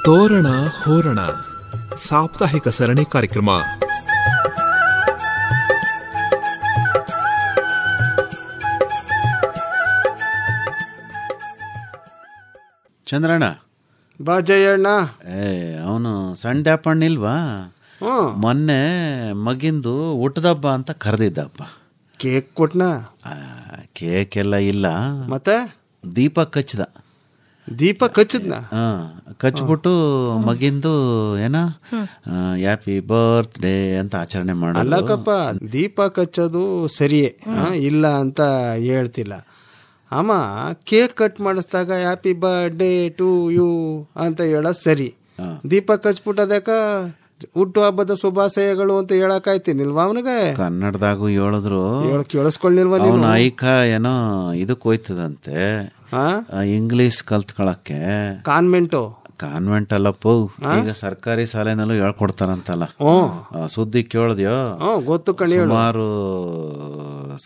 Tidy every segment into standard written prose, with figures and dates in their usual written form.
ತೋರಣ ಹೋರಣ ಸಾಪ್ತಾಹಿಕ ಸರಣಿ ಕಾರ್ಯಕ್ರಮ. ಚಂದ್ರಣ್ಣ ಬಾ ಜಯಣ್ಣ. ಅವನು ಸಣ್ಣ ಡ್ಯಾಪಣ್ಣ ಇಲ್ವಾ? ಮೊನ್ನೆ ಮಗಿಂದು ಊಟದಬ್ಬ ಅಂತ ಕರೆದಿದ್ದಪ್ಪ. ಕೇಕ್ ಕೊಟ್ನ? ಕೇಕ್ ಎಲ್ಲ ಇಲ್ಲ, ಮತ್ತೆ ದೀಪ ಕಚ್ಚಿದ. ದೀಪ ಕಚ್ಚದ್ನ? ಕಚ್ಬಿಟ್ಟು ಮಗಿಂದು ಏನ ಹ್ಯಾಪಿ ಬರ್ತ್ಡೇ ಅಂತ ಆಚರಣೆ ಮಾಡಲ್ಲ. ಅಲ್ಲಕ್ಕಪ್ಪ, ದೀಪ ಕಚ್ಚೋದು ಸರಿಯೇ, ಇಲ್ಲ ಅಂತ ಹೇಳ್ತಿಲ್ಲ. ಅಮ್ಮ ಕೇಕ್ ಕಟ್ ಮಾಡಿಸ್ದಾಗ ಹ್ಯಾಪಿ ಬರ್ಡೇ ಟು ಯು ಅಂತ ಹೇಳೋದು ಸರಿ. ದೀಪ ಕಚ್ಬಿಟ್ಟದಕ್ಕ ಹುಟ್ಟು ಹಬ್ಬದ ಶುಭಾಶಯಗಳು ಅಂತ ಹೇಳಕಾಯ್ತೀನಿಲ್ವಾ ಅವನಿಗೆ? ಕನ್ನಡದಾಗೂ ಹೇಳಿದ್ರು, ಕೇಳಿಸ್ಕೊಳ್ಳಿಲ್ವ? ಅವನ ಐಕ ಏನೋ ಇದಕ್ಕೆ ಹೋಯ್ತದಂತೆ, ಇಂಗ್ಲಿಷ್ ಕಲ್ತ್ಕೊಳಕ್ಕೆ. ಕಾನ್ವೆಂಟ್ ಅಲ್ಲಪ್ಪ, ಈಗ ಸರ್ಕಾರಿ ಶಾಲೆನಲ್ಲೂ ಹೇಳ್ಕೊಡ್ತಾರಂತಲ್ಲ. ಸುದ್ದಿ ಕೇಳಿದ್ಯೋ? ಗೊತ್ತು ಕಣಿ. ಸುಮಾರು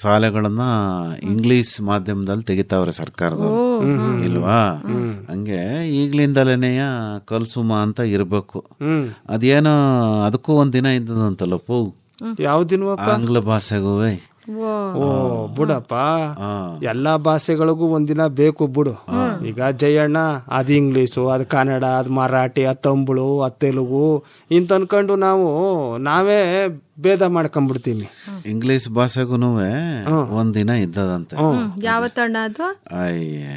ಶಾಲೆಗಳನ್ನ ಇಂಗ್ಲಿಷ್ ಮಾಧ್ಯಮದಲ್ಲಿ ತೆಗಿತಾವ್ರೆ ಸರ್ಕಾರದವರು, ಇಲ್ವಾ? ಹಂಗೆ ಈಗ್ಲಿಂದಲೇನೆಯ ಕಲ್ಸುಮ ಅಂತ ಇರ್ಬೇಕು. ಅದೇನೋ ಅದಕ್ಕೂ ಒಂದಿನ ಇದ್ದದಂತಲ್ಲಪ್ಪ. ಯಾವ ದಿನ? ಆಂಗ್ಲ ಭಾಷೆಗೂ. ಓ ಬಿಡಪ್ಪ, ಎಲ್ಲಾ ಭಾಷೆಗಳಿಗೂ ಒಂದಿನ ಬೇಕು ಬಿಡು. ಈಗ ಜಯಣ್ಣ ಅದು ಇಂಗ್ಲೀಷು, ಅದು ಕನ್ನಡ, ಅದು ಮರಾಠಿ, ಅದು ತಮಿಳು, ಅದು ತೆಲುಗು ಇಂತ ಅನ್ಕೊಂಡು ನಾವೇ ಭೇದ ಮಾಡ್ಕೊಂಡ್ಬಿಡ್ತೀವಿ. ಇಂಗ್ಲಿಷ್ ಭಾಷೆಗೂ ಒಂದಿನ ಇದ್ದದಂತೆ. ಯಾವತ್ತಣ್ಣ ಅದು?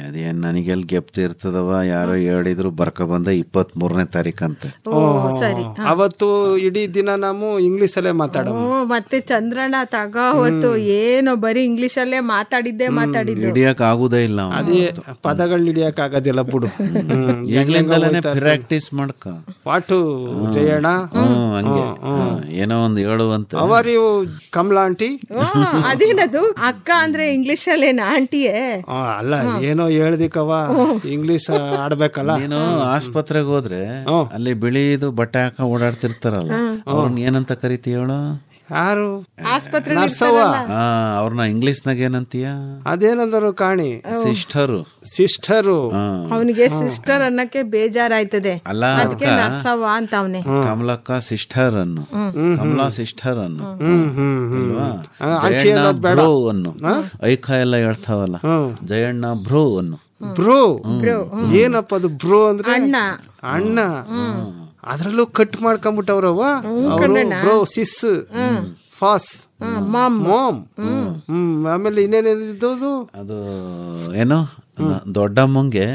ಅದೇನ್ ನನಗೆಲ್ಲಿ ಗೆಪ್ತಿ ಇರ್ತದವ, ಯಾರೋ ಹೇಳಿದ್ರು ಬರ್ಕ ಬಂದ 23ನೇ ತಾರೀಕಂತೆ. ಅವತ್ತು ಇಡೀ ದಿನ ನಾವು ಇಂಗ್ಲಿಷ್ ಅಲ್ಲೇ ಮಾತಾಡ. ಮತ್ತೆ ಚಂದ್ರಣ್ಣ ತಗೋ, ಅವತ್ತು ಏನೋ ಬರೀ ಇಂಗ್ಲಿಷ್ ಅಲ್ಲೇ ಮಾತಾಡಿದ್ದೆ. ಹಿಡಿಯಕ್ ಆಗುದೇ ಇಲ್ಲ, ಅದೇ ಪದಗಳನ್ನ ಹಿಡಿಯಕ್ ಆಗೋದಿಲ್ಲ ಬಿಡು. ಈಗ್ಲಿಂದಲೇ ಪ್ರಾಕ್ಟೀಸ್ ಮಾಡ್ಕ. ವಾಟು ಜಯಣ್ಣ? ಹಂಗೆ ಏನೋ ಒಂದು ಹೇಳುವಂತ. How are you Kamala aunty? ಅದೇನದು ಅಕ್ಕ ಅಂದ್ರೆ ಇಂಗ್ಲಿಷ್ ಅಲ್ಲೇನ ಆಂಟಿಯೇ? ಅಲ್ಲ, ಏನೋ ಹೇಳ್ದಿಕವ, ಇಂಗ್ಲಿಷ್ ಆಡ್ಬೇಕಲ್ಲ. ನೀನು ಆಸ್ಪತ್ರೆಗೆ ಹೋದ್ರೆ ಅಲ್ಲಿ ಬಿಳಿದು ಬಟ್ಟೆ ಹಾಕ ಓಡಾಡ್ತಿರ್ತಾರಲ್ಲ, ಅವ್ರನ್ನ ಏನಂತ ಕರಿತೀಯ ಹೇಳು? ಯಾರು? ಆಸ್ಪತ್ರೆ ಅವ್ರನ್ನ ಇಂಗ್ಲಿಷ್ನಾಗ ಏನಂತೀಯ? ಅದೇನಂದರು ಕಾಣಿ? ಸಿಸ್ಟರು. ಅವನಿಗೆ ಸಿಸ್ಟರ್ ಅನ್ನಕ್ಕೆ ಬೇಜಾರಾಯ್ತದೆ. ಅಲ್ಲ, ಅದಕ್ಕೆ ನರ್ಸವ್ವ ಅಂತ ಅವನೇ. ಕಮಲಕ್ಕ ಸಿಸ್ಟರ್ ಅನ್ನು, ಕಮಲಾ ಸಿಸ್ಟರ್ ಅನ್ನು, ಬ್ರೋ ಅನ್ನು. ಐಕ ಎಲ್ಲ ಹೇಳ್ತಾವಲ್ಲ, ಜಯಣ್ಣ ಬ್ರೋ ಅನ್ನು. ಬ್ರೋ? ಏನಪ್ಪ ಅದು ಬ್ರೋ ಅಂದ್ರೆ? ಅಣ್ಣ. ಅದ್ರಲ್ಲೂ ಕಟ್ ಮಾಡ್ಕೊಂಡ್ಬಿಟ್ಟವ್ರವ ಬ್ರೋ, ಸಿಸ್, ಫಾಸ್, ಮಾಮ್. ಆಮೇಲೆ ಇನ್ನೇನಿದ್ದು? ಅದು ಏನೋ ದೊಡ್ಡಮ್ಮಂಗೆ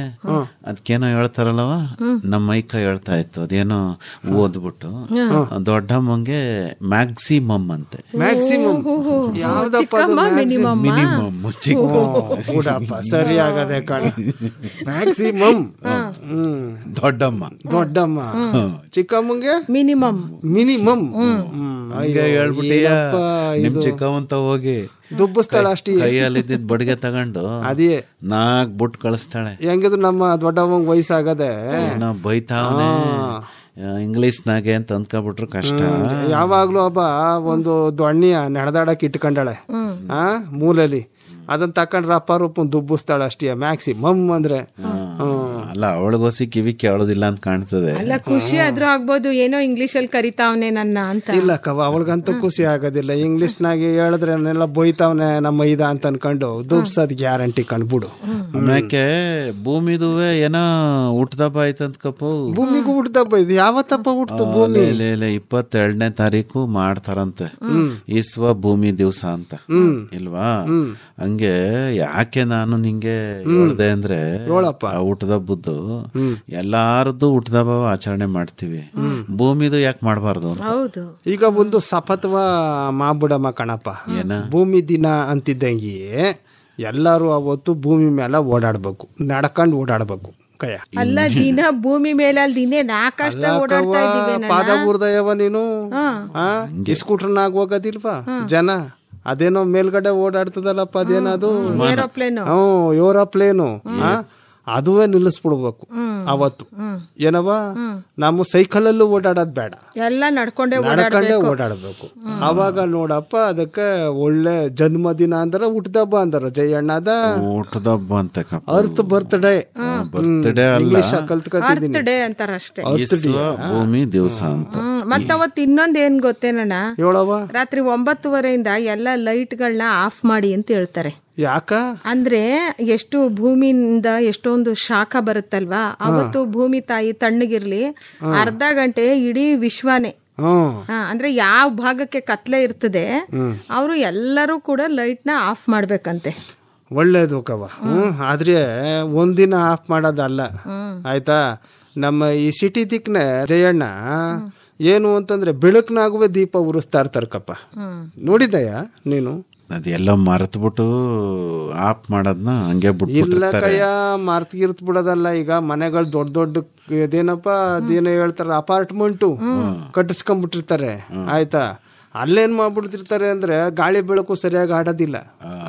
ಅದಕ್ಕೇನೋ ಹೇಳ್ತಾರಲ್ಲವ, ನಮ್ಮ ಐಕ ಹೇಳ್ತಾ ಇತ್ತು. ಅದೇನೋ ಓದ್ಬಿಟ್ಟು ದೊಡ್ಡಮ್ಮಂಗೆ ಮ್ಯಾಕ್ಸಿಮಮ್ ಅಂತೆ. ಮ್ಯಾಕ್ಸಿಮಮ್ ಯಾವ್ದಪ್ಪ? ಮಿನಿಮಮ್. ಚಿಕ್ಕ ಸರಿ ಆಗದೆ ಕಾಣ. ಮ್ಯಾಕ್ಸಿಮಮ್ ದೊಡ್ಡಮ್ಮ, ಚಿಕ್ಕಮ್ಮಂಗೆ ಮಿನಿಮಮ್. ಹಂಗೆ ಹೇಳ್ಬಿಟ್ಟಿಯ ನಿಮ್ ಚಿಕ್ಕವಂತ ಹೋಗಿ ದುಬ್ಬಿಸ್ತಾಳೆ ಅಷ್ಟೇ. ಕೈಯಲ್ಲಿ ಬಡಿಗೆ ತಗೊಂಡು ಅದೇ 4 ಬುಟ್ ಕಳಿಸ್ತಾಳೆ. ಹೆಂಗಿದ್ರು ನಮ್ಮ ದೊಡ್ಡವಂಗ್ ವಯಸ್ಸಾಗದೆ ಬೈತಾವನೆ ಇಂಗ್ಲಿಷ್ನಾಗೆ ಅಂತ ಅಂದ್ಕೊಬಿಟ್ರು ಕಷ್ಟ. ಯಾವಾಗ್ಲೂ ಒಂದು ದೊಣ್ಣೆಯ ನೆಡದಾಡಕ್ ಇಟ್ಕೊಂಡಾಳೆ ಮೂಲೆಯಲ್ಲಿ, ಅದನ್ನ ತಕೊಂಡ್ರೆ ಅಪ್ಪ ರೂಪ ದುಬ್ಬಿಸ್ತಾಳೆ ಅಷ್ಟೇ. ಮ್ಯಾಕ್ಸಿಮಮ್ ಅಂದ್ರೆ ಅಲ್ಲ, ಅವಳಿಗೋಸಿ ಕಿವಿ ಕೇಳೋದಿಲ್ಲ ಅಂತ ಕಾಣ್ತದೆ. ಅಲ್ಲ, ಖುಷಿ ಆದ್ರೂ ಆಗ್ಬೋದು, ಏನೋ ಇಂಗ್ಲಿಷ್ ಅಲ್ಲಿ ಕರಿತಾವನೆ ನನ್ನ ಅಂತ. ಇಲ್ಲ ಕವ, ಅವಳಿಗಂತೂ ಖುಷಿ ಆಗೋದಿಲ್ಲ. ಇಂಗ್ಲಿಷ್ನಾಗೆ ಹೇಳಿದ್ರೆ ನೆಲ್ಲ ಬೈತಾವನೆ ನಮ್ಮ ಇದ ಅಂತ ಅನ್ಕೊಂಡು ದುಬ್ಸದ್ ಗ್ಯಾರಂಟಿ ಕಂಡ್ಬಿಡು. ಆಮ್ಯಾಕೆ ಭೂಮಿದುವೆ ಏನೋ ಹುಟ್ಟದಬ್ಬ ಆಯ್ತಂತ ಕಪ್ಪು. ಭೂಮಿಗೂ ಹುಟ್ಟದಬ್ಬ ಇದು? ಯಾವತ್ತಪ್ಪ ಹುಟ್ಟು ಭೂಮಿ? 22ನೇ ತಾರೀಕು ಮಾಡ್ತಾರಂತೆ, ವಿಶ್ವ ಭೂಮಿ ದಿವಸ ಅಂತ, ಇಲ್ವಾ? ಹಂಗೆ ಯಾಕೆ ನಾನು ನಿಂಗೆ ಹೇಳ್ದೆ ಅಂದ್ರೆ, ಹುಟ್ಟದಬ್ಬದ್ದು ಎಲ್ಲಾರದ್ದು ಹುಟ್ಟದಬ್ಬ ಆಚರಣೆ ಮಾಡ್ತೀವಿ, ಭೂಮಿದು ಯಾಕೆ ಮಾಡಬಾರ್ದು? ಹೌದು. ಈಗ ಒಂದು ಸಪತ್ವ ಮಾಡ್ಬಿಡಮ್ಮ ಕಣಪ್ಪ. ಭೂಮಿ ದಿನ ಅಂತಿದ್ದಂಗೆ ಎಲ್ಲಾರು ಅವತ್ತು ಭೂಮಿ ಮೇಲೆ ಓಡಾಡ್ಬೇಕು, ನಡ್ಕೊಂಡು ಓಡಾಡ್ಬೇಕು. ಅಲ್ಲ, ದಿನ ಭೂಮಿ ಮೇಲೆ ಪಾದ ಊರ್ದಯವ ನೀನು ಸ್ಕೂಟರ್ನಾಗ ಹೋಗೋದಿಲ್ವಾ ಜನ? ಅದೇನೋ ಮೇಲ್ಗಡೆ ಓಡಾಡ್ತದಲ್ಲಪ್ಪ, ಅದೇನದು ಏರೋಪ್ಲೇನು. ಅದುವೇ ನಿಲ್ಲಿಸ್ಬಿಡ್ಬೇಕು ಅವತ್ತು. ಏನವ ನಮ್ಮ ಸೈಕಲಲ್ಲೂ ಓಡಾಡೋದ್ ಬೇಡ, ಎಲ್ಲ ನಡ್ಕೊಂಡೇ ಓಡಾಡಬೇಕು. ಅವಾಗ ನೋಡಪ್ಪ ಅದಕ್ಕೆ ಒಳ್ಳೆ ಜನ್ಮದಿನ ಅಂದ್ರ ಹುಟ್ಟದಬ್ಬ ಅಂದಾರ ಜಯಣ್ಣದ ಹುಟ್ಟದಬ್ಬ ಅಂತ ಅರ್ಥ ಬರ್ತ್ಡೇ ಇಂಗ್ಲಿಷ್ ಕಲ್ತ್ಕೊತಿದ್ದೀನಿ ಅಂತಾರಷ್ಟೇ, ಭೂಮಿ ದಿವಸ ಅಂತ. ಮತ್ತ ಅವತ್ ಇನ್ನೊಂದ್ ಏನ್ ಗೊತ್ತೇನಣ್ಣ, ಹೇಳವ ರಾತ್ರಿ 9:30 ಎಲ್ಲ ಲೈಟ್ಗಳನ್ನ ಆಫ್ ಮಾಡಿ ಅಂತ ಹೇಳ್ತಾರೆ. ಯಾಕ ಅಂದ್ರೆ ಎಷ್ಟು ಭೂಮಿಯಿಂದ ಎಷ್ಟೊಂದು ಶಾಖ ಬರುತ್ತಲ್ವಾ, ಅವತ್ತು ಭೂಮಿ ತಾಯಿ ತಣ್ಣಗಿರ್ಲಿ, ಅರ್ಧ ಗಂಟೆ ಇಡೀ ವಿಶ್ವನೇ ಅಂದ್ರೆ ಯಾವ ಭಾಗಕ್ಕೆ ಕತ್ಲೆ ಇರ್ತದೆ ಅವರು ಎಲ್ಲರೂ ಕೂಡ ಲೈಟ್ ನ ಆಫ್ ಮಾಡ್ಬೇಕಂತೆ. ಒಳ್ಳೇದು ಕವ. ಆದ್ರೆ ಒಂದಿನ ಆಫ್ ಮಾಡೋದಲ್ಲ ಆಯ್ತಾ. ನಮ್ಮ ಈ ಸಿಟಿ ದಿಕ್ನ ಜಯಣ್ಣ ಏನು ಅಂತಂದ್ರೆ ಬೆಳಕ್ನಾಗುವೆ ದೀಪ ಉರಿಸ್ತಾ ಇರ್ತಾರಕಪ್ಪ, ನೋಡಿದಯ ನೀನು? ಅದೆಲ್ಲ ಮರೆತು ಬಿಟ್ಟು ಆಫ್ ಮಾಡೋದನ್ನ ಹಂಗೆ ಬಿಟ್ಟು ಇಲ್ಲ ಕಯ್ಯ, ಮರ್ತ್ಗಿರ್ತ್ ಬಿಡೋದಲ್ಲ. ಈಗ ಮನೆಗಳು ದೊಡ್ಡ ದೊಡ್ಡ ಇದೇನಪ್ಪ ಅದೇನೋ ಹೇಳ್ತಾರ ಅಪಾರ್ಟ್ಮೆಂಟು ಕಟ್ಟಿಸ್ಕೊಂಡ್ಬಿಟ್ಟಿರ್ತಾರೆ ಆಯ್ತಾ. ಅಲ್ಲೇನ್ ಮಾಡ್ಬಿಡ್ತಿರ್ತಾರೆ ಅಂದ್ರೆ ಗಾಳಿ ಬೆಳಕು ಸರಿಯಾಗಿ ಆಡೋದಿಲ್ಲ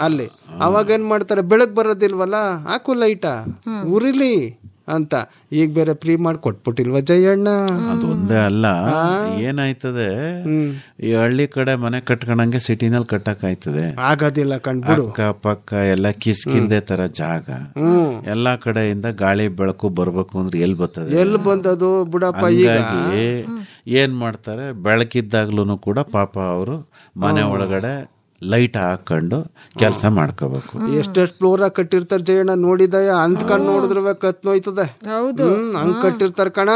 ಅಲ್ಲಿ. ಅವಾಗ ಏನ್ ಮಾಡ್ತಾರೆ, ಬೆಳಕ್ ಬರೋದಿಲ್ವಲ್ಲ, ಹಾಕು ಲೈಟ ಉರಿಲಿ ಅಂತ. ಈಗ ಬೇರೆ ಫ್ರೀ ಮಾಡಿ ಕೊಟ್ಬಿಟ್ಟಿಲ್ವ ಜಯಣ್ಣ? ಅದು ಒಂದೇ ಅಲ್ಲ, ಏನಾಯ್ತದೆ ಈ ಹಳ್ಳಿ ಕಡೆ ಮನೆ ಕಟ್ಕೊಂಡಂಗೆ ಸಿಟಿನಲ್ಲಿ ಕಟ್ಟಕ್ ಆಯ್ತದೆ ಆಗೋದಿಲ್ಲ ಕಣ್ಬಿಡು. ಅಕ್ಕ ಪಕ್ಕ ಎಲ್ಲ ಕಿಸ್ಕಿಂದೆ ತರ ಜಾಗ, ಎಲ್ಲಾ ಕಡೆಯಿಂದ ಗಾಳಿ ಬೆಳಕು ಬರ್ಬೇಕು ಅಂದ್ರೆ ಎಲ್ಲಿ ಬರ್ತದೆ? ಎಲ್ಲಿ ಬಂದದು ಬಿಡಪ್ಪ. ಹೀಗಾಗಿ ಏನ್ ಮಾಡ್ತಾರೆ, ಬೆಳಕಿದ್ದಾಗ್ಲೂ ಕೂಡ ಪಾಪ ಅವರು ಮನೆ ಒಳಗಡೆ ಲೈಟ್ ಹಾಕೊಂಡು ಕೆಲಸ ಮಾಡ್ಕೋಬೇಕು. ಎಷ್ಟೆಷ್ಟು ಫ್ಲೋರ್ ಕಟ್ಟಿರ್ತಾರ ಜಯಣ್ಣ, ನೋಡಿದಯ ಅಂತ್ಕೊಂಡ್ ನೋಡಿದ್ರ ಕತ್ನೋಯ್ತದೆ. ಹಂಗ್ ಕಟ್ಟಿರ್ತಾರ ಕಣ.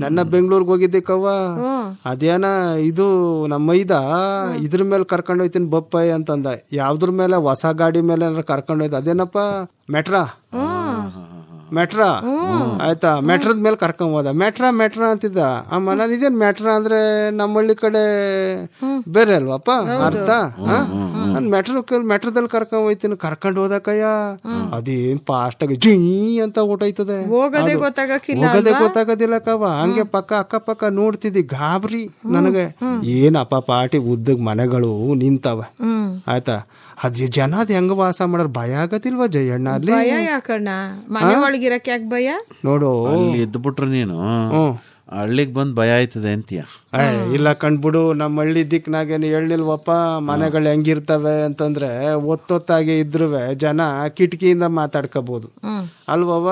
ನನ್ನ ಬೆಂಗಳೂರಿಗೆ ಹೋಗಿದ್ದಕ್ಕವ್ವ, ಅದೇನ ಇದು ನಮ್ಮ ಮೈದ ಇದ್ರ ಮೇಲೆ ಕರ್ಕೊಂಡ್ ಹೋಯ್ತೀನಿ ಬಪ್ಪಾಯಿ ಅಂತಂದ. ಯಾವ್ದ್ರ ಮೇಲೆ? ಹೊಸ ಗಾಡಿ ಮೇಲೆ ಕರ್ಕೊಂಡ್ ಹೋಯ್ತು. ಅದೇನಪ್ಪ ಮೆಟ್ರಾ ಆಯ್ತಾ. ಮೆಟ್ರದ ಮೇಲೆ ಕರ್ಕೊಂಡ್ ಹೋದ. ಮೆಟ್ರಾ ಅಂತಿದ್ದ. ಅಮ್ಮ ನಾನು ಇದೇನ್ ಮೆಟ್ರಾ ಅಂದ್ರೆ ನಮ್ಮ ಹಳ್ಳಿ ಕಡೆ ಬೇರೆ ಅಲ್ವಪ್ಪ ಅರ್ಥ. ನಾನು ಮೆಟ್ರದಲ್ಲಿ ಕರ್ಕೊಂಡ್ ಹೋಯ್ತೀನಿ. ಕರ್ಕೊಂಡ್ ಹೋದಕಯ್ಯ ಅದೇನ್ ಫಾಸ್ಟ್ ಆಗಿ ಜೀ ಅಂತ ಓಟೈತದೆ, ಹೋಗೋದೇ ಗೊತ್ತಾಗೋದಿಲ್ಲ ಕವ. ಹಂಗೆ ಅಕ್ಕಪಕ್ಕ ನೋಡ್ತಿದ್ದಿ, ಗಾಬರಿ ನನಗೆ. ಏನಪ್ಪ ಪಾಟಿ ಉದ್ದಗ್ ಮನೆಗಳು ನಿಂತವ ಆಯ್ತಾ. ಅದ್ ಜನ ಅದ್ ಹೆಂಗ ವಾಸ ಮಾಡೋರ್ ಭಯ ಆಗದಿಲ್ವ ಜಯಣ್ಣ? ಅಲ್ಲಿ ಭಯ ಯಾಕಣ್ಣ, ಮನೆ ಒಳಗಿರಕ್ ಯಾಕೆ ಭಯ? ನೋಡು ಅಲ್ಲಿ ಇದ್ಬಿಟ್ರು ನೀನು ಹಳ್ಳಿಗ್ ಬಂದ್ ಭಯ ಆಯ್ತದೆ ಅಂತೀಯ? ಇಲ್ಲ ಕಣ್ಬಿಡು, ನಮ್ಮ ಹಳ್ಳಿ ದಿಕ್ನಾಗೇನು ಹೇಳಿಲ್ವಪ್ಪ ಮನೆಗಳು ಹೆಂಗಿರ್ತವೆ ಅಂತಂದ್ರೆ ಒತ್ತೊತ್ತಾಗಿ ಇದ್ರುವೆ ಜನ ಕಿಟಕಿಯಿಂದ ಮಾತಾಡ್ಕೋಬಹುದು ಅಲ್ವವ.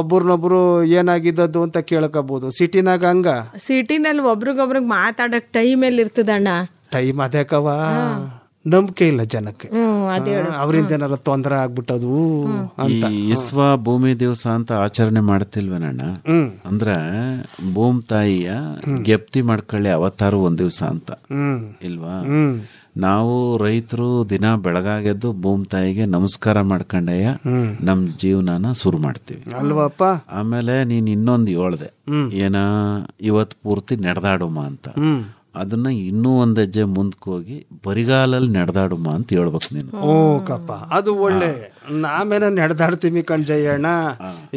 ಒಬ್ಬರನ್ನೊಬ್ರು ಏನಾಗಿದ್ದದ್ದು ಅಂತ ಕೇಳ್ಕೋಬಹುದು. ಸಿಟಿನಾಗ ಹಂಗ? ಸಿಟಿನಲ್ಲಿ ಒಬ್ರಿಗೊಬ್ರಿಗೆ ಮಾತಾಡಕ್ ಟೈಮ್ ಎಲ್ಲಿ ಇರ್ತದಣ್ಣ? ಟೈಮ್ ಅದೇಕವ, ನಂಬಿಕೆ ಇಲ್ಲ ಜನಕ್ಕೆ, ಅವರಿಂದ ಏನಾರ ತೊಂದರೆ ಆಗ್ಬಿಟ್ಟದು ಅಂತ. ವಿಶ್ವ ಭೂಮಿ ದಿವಸ ಅಂತ ಆಚರಣೆ ಮಾಡ್ತಿಲ್ವೇನಣ್ಣ? ಅಂದ್ರೆ ಭೂಮಿ ತಾಯಿಯ ಗೆಪ್ತಿ ಮಾಡ್ಕೊಳ್ಳಿ ಅವತಾರು ಒಂದ್ ದಿವ್ಸ ಅಂತ ಇಲ್ವಾ? ನಾವು ರೈತರು ದಿನ ಬೆಳಗಾಗೆದ್ದು ಭೂಮಿ ತಾಯಿಗೆ ನಮಸ್ಕಾರ ಮಾಡ್ಕೊಂಡಯ್ಯ ನಮ್ ಜೀವನನ ಶುರು ಮಾಡ್ತೀವಿ ಅಲ್ವಪ್ಪ. ಆಮೇಲೆ ನೀನ್ ಇನ್ನೊಂದು ಹೇಳ್ದೆ, ಏನ ಇವತ್ ಪೂರ್ತಿ ನಡೆದಾಡುಮ ಅಂತ. ಅದನ್ನ ಇನ್ನೂ ಒಂದ್ ಹೆಜ್ಜೆ ಮುಂದಕ್ಕೆ ಹೋಗಿ ಬರಿಗಾಲಲ್ಲಿ ನಡೆದಾಡುಮ ಅಂತ ಹೇಳ್ಬೇಕು ನೀನು. ಓ ಕಪ್ಪ, ಅದು ಒಳ್ಳೆ. ನಾವೇನ ನಡೆದಾಡ್ತೀವಿ ಕಣ್ಜಯ್ಯಣ್ಣ.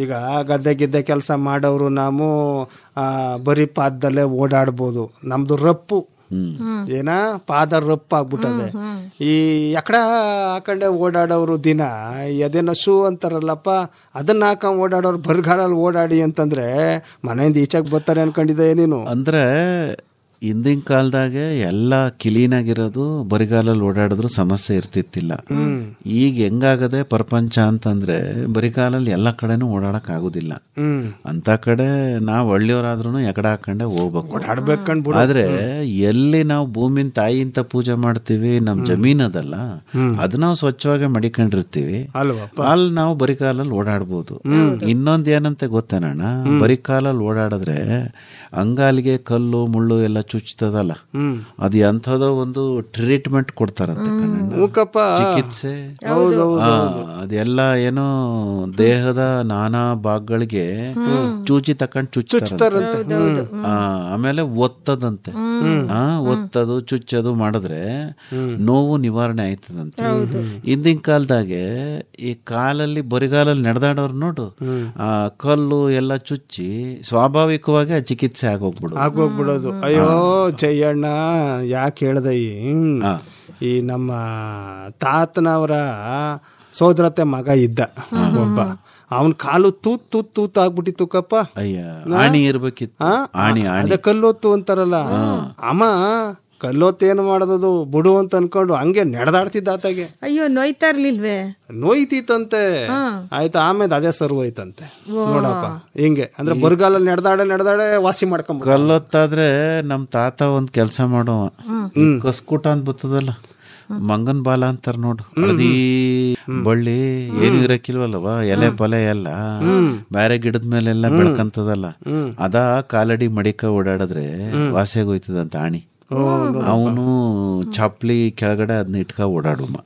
ಈಗ ಗದ್ದೆ ಗಿದ್ದೆ ಕೆಲಸ ಮಾಡೋರು ನಾವು ಬರೀ ಪಾದದಲ್ಲೇ ಓಡಾಡ್ಬೋದು. ನಮ್ದು ರಪ್ಪು ಏನ ಪಾದ ರಪ್ಪ ಆಗ್ಬಿಟ್ಟದೆ. ಈ ಎಕಡ ಹಾಕೊಂಡೆ ಓಡಾಡೋರು ದಿನ ಅದೇನೋ ಶೂ ಅಂತಾರಲ್ಲಪ್ಪ, ಅದನ್ನ ಹಾಕೊಂಡ್ ಓಡಾಡೋರು ಬರಿಗಾಲಲ್ಲಿ ಓಡಾಡಿ ಅಂತಂದ್ರೆ ಮನೆಯಿಂದ ಈಚೆಗೆ ಬರ್ತಾರೆ ಅನ್ಕೊಂಡಿದ್ದೆ ನೀನು? ಅಂದ್ರೆ ಹಿಂದಿನ ಕಾಲದಾಗೆ ಎಲ್ಲ ಕ್ಲೀನ್ ಆಗಿರೋದು, ಬರಿಗಾಲಲ್ಲಿ ಓಡಾಡಿದ್ರು ಸಮಸ್ಯೆ ಇರ್ತಿತ್ತಿಲ್ಲ. ಈಗ ಹೆಂಗಾಗದೆ ಪ್ರಪಂಚ ಅಂತಂದ್ರೆ ಬರಿಗಾಲಲ್ಲಿ ಎಲ್ಲ ಕಡೆನೂ ಓಡಾಡಕ್ ಆಗುದಿಲ್ಲ. ಅಂತ ಕಡೆ ನಾವ್ ಹಳ್ಳಿಯವರಾದ್ರೂ ಎಕಡೆ ಹಾಕೊಂಡೆ ಹೋಗ್ಬೇಕು. ಆದ್ರೆ ಎಲ್ಲಿ ನಾವು ಭೂಮಿನ ತಾಯಿ ಅಂತ ಪೂಜೆ ಮಾಡ್ತೀವಿ, ನಮ್ ಜಮೀನ್ ಅದಲ್ಲ, ಅದ್ ನಾವು ಸ್ವಚ್ಛವಾಗಿ ಮಡಿಕೊಂಡಿರ್ತೀವಿ, ಅಲ್ಲಿ ನಾವು ಬರಿಗಾಲಲ್ಲಿ ಓಡಾಡ್ಬೋದು. ಇನ್ನೊಂದ್ ಏನಂತ ಗೊತ್ತೇನಣ್ಣ, ಬರಿಕಾಲಲ್ಲಿ ಓಡಾಡಿದ್ರೆ ಅಂಗಾಲಿಗೆ ಕಲ್ಲು ಮುಳ್ಳು ಎಲ್ಲ ಚುಚ್ಚತದಲ್ಲ, ಅದು ಎಂಥದೋ ಒಂದು ಟ್ರೀಟ್ಮೆಂಟ್ ಕೊಡ್ತಾರಂತೆ, ಚಿಕಿತ್ಸೆ. ಅದೆಲ್ಲ ಏನೋ ದೇಹದ ನಾನಾ ಭಾಗಗಳಿಗೆ ಚೂಚಿ ತಕೊಂಡ್ ಚುಚ್ಚುತ್ತಾರಂತೆ. ಆಮೇಲೆ ಒತ್ತದಂತೆ, ಒತ್ತದು ಚುಚ್ಚದು ಮಾಡಿದ್ರೆ ನೋವು ನಿವಾರಣೆ ಆಯ್ತದಂತೆ. ಹಿಂದಿನ ಕಾಲದಾಗೆ ಈ ಕಾಲಲ್ಲಿ ಬರಿಗಾಲಲ್ಲಿ ನಡೆದಾಡೋರು ನೋಡು, ಆ ಕಲ್ಲು ಎಲ್ಲ ಚುಚ್ಚಿ ಸ್ವಾಭಾವಿಕವಾಗಿ ಆ ಚಿಕಿತ್ಸೆ ಆಗೋಗ್ಬಿಡೋದು. ಅಯ್ಯೋ ಜಯಣ್ಣ, ಯಾಕೆ ಹೇಳ್ದ, ಈ ನಮ್ಮ ತಾತನವರ ಸೋದರತೆ ಮಗ ಇದ್ದ ಒಬ್ಬ. ಅವನ್ ಕಾಲು ತೂತ್ ಆಗ್ಬಿಟ್ಟಿತ್ತು ಕಪ್ಪ. ಅಯ್ಯ, ಆಣಿ ಇರ್ಬೇಕಿತ್ತು. ಆಣಿ ಅದೇ ಕಲ್ಲೊತ್ತು ಅಂತಾರಲ್ಲ, ಅಮ್ಮ ಕಲ್ಲೊತ್ತೇನು ಮಾಡೋದು ಬಿಡು ಅಂತ ಅನ್ಕೊಂಡು ಹಂಗೆ ನಡೆದಾಡ್ತಿದ್ದ ಆತಾಗೆ. ಅಯ್ಯೋ, ನೋಯ್ತಾ ಇರ್ಲಿಲ್ವೇ? ನೋಯ್ತಿತ್ತಂತೆ. ಆಯ್ತಾ, ಆಮೇಲೆ ಅದೇ ಸರ್ವ್ ಐತಂತೆ. ನೋಡಪ್ಪ ಹಿಂಗೆ ಅಂದ್ರೆ ಬರಗಾಲಲ್ಲಿ ನಡೆದಾಡೆ ವಾಸಿ ಮಾಡ್ಕೊಂಬ. ಕಲ್ಲೊತ್ತಾದ್ರೆ ನಮ್ ತಾತ ಒಂದ್ ಕೆಲ್ಸ ಮಾಡೋ, ಕಸ್ಕೂಟ ಅಂತ ಬರ್ತದಲ್ಲ, ಮಂಗನ್ ಬಾಲ ಅಂತಾರ ನೋಡು, ಹಳದಿ ಬಳ್ಳಿ ಏನು ಇರಕ್ಕಿಲ್ವಲ್ಲವ, ಎಲೆ ಪಲೆ ಎಲ್ಲ ಬೇರೆ ಗಿಡದ ಮೇಲೆಲ್ಲ ಬೆಳ್ಕಂತದಲ್ಲ, ಅದ ಕಾಲಡಿ ಮಡಿಕ ಓಡಾಡಿದ್ರೆ ವಾಸಿಯಾಗೋಯ್ತದಂತ ಆಣಿ. ಅವನು ಚಪ್ಲಿ ಕೆಳಗಡೆ ಅದನ್ನ ಇಟ್ಕ ಓಡಾಡುಮ.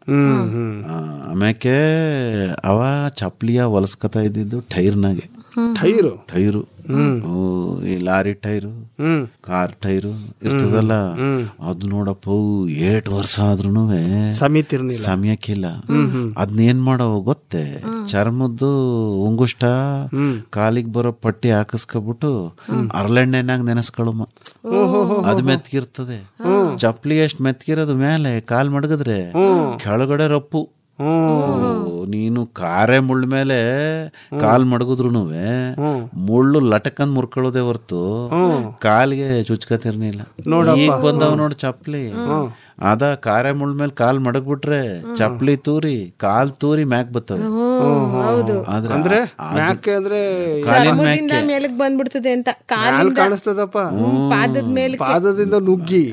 ಆಮ್ಯಾಕೆ ಅವ ಚಪ್ಲಿಯ ಹೊಲಸ್ಕತಾ ಇದ್ದಿದ್ದು ಟೈರ್ನಾಗೆ. ಟೈರು ಈ ಲಾರಿ ಟೈರು, ಕಾರ್ ಟೈರು ಇರ್ತದಲ್ಲ, ಅದು ನೋಡಪ್ಪ 8 ವರ್ಷ ಆದ್ರೂ ಸಮಯಕ್ಕಿಲ್ಲ. ಅದನ್ನೇನ್ ಮಾಡವ ಗೊತ್ತೇ, ಚರ್ಮದ್ದು ಉಂಗುಷ್ಟ ಕಾಲಿಗೆ ಬರೋ ಪಟ್ಟಿ ಹಾಕಿಸ್ಕೊಬಿಟ್ಟು ಅರಳೆಣ್ಣೆನಾಗ ನೆನೆಸ್ಕೊಳಮ್ಮ. ಅದು ಮೆತ್ಗಿರ್ತದೆ. ಚಪ್ಲಿ ಎಷ್ಟು ಮೆತ್ಗಿರೋದು ಮೇಲೆ ಕಾಲ್ ಮಡಗಿದ್ರೆ ಕೆಳಗಡೆ ರಪ್ಪು. ನೀನು ಕಾರೆ ಮುಳ್ಳ ಮೇಲೆ ಕಾಲ್ ಮಡಗಿದ್ರು ಮುಳ್ಳು ಲಟಕಂದ್ ಮುರ್ಕೊಳ್ಳೋದೇ ಹೊರ್ತು ಕಾಲ್ಗೆ ಚುಚ್ಕತಿರ್ನಿಲ್ಲ. ಈಗ ಬಂದವ್ ನೋಡು ಚಪ್ಲಿ, ಅದ ಕಾರೆ ಮುಳ್ಳ ಮೇಲೆ ಕಾಲ್ ಮಡಗ್ಬಿಟ್ರೆ ಚಪ್ಲಿ ತೂರಿ ಕಾಲ್ ತೂರಿ ಮ್ಯಾಕ್ ಬರ್ತವೆ. ಅಂದ್ರೆ ಮೇಲಕ್ ಬಂದ್ಬಿಡ್ತದೆ ಅಂತ ಕಾಣಿಸ್ತದಪ್ಪ, ಪಾದದಿಂದ ನುಗ್ಗಿ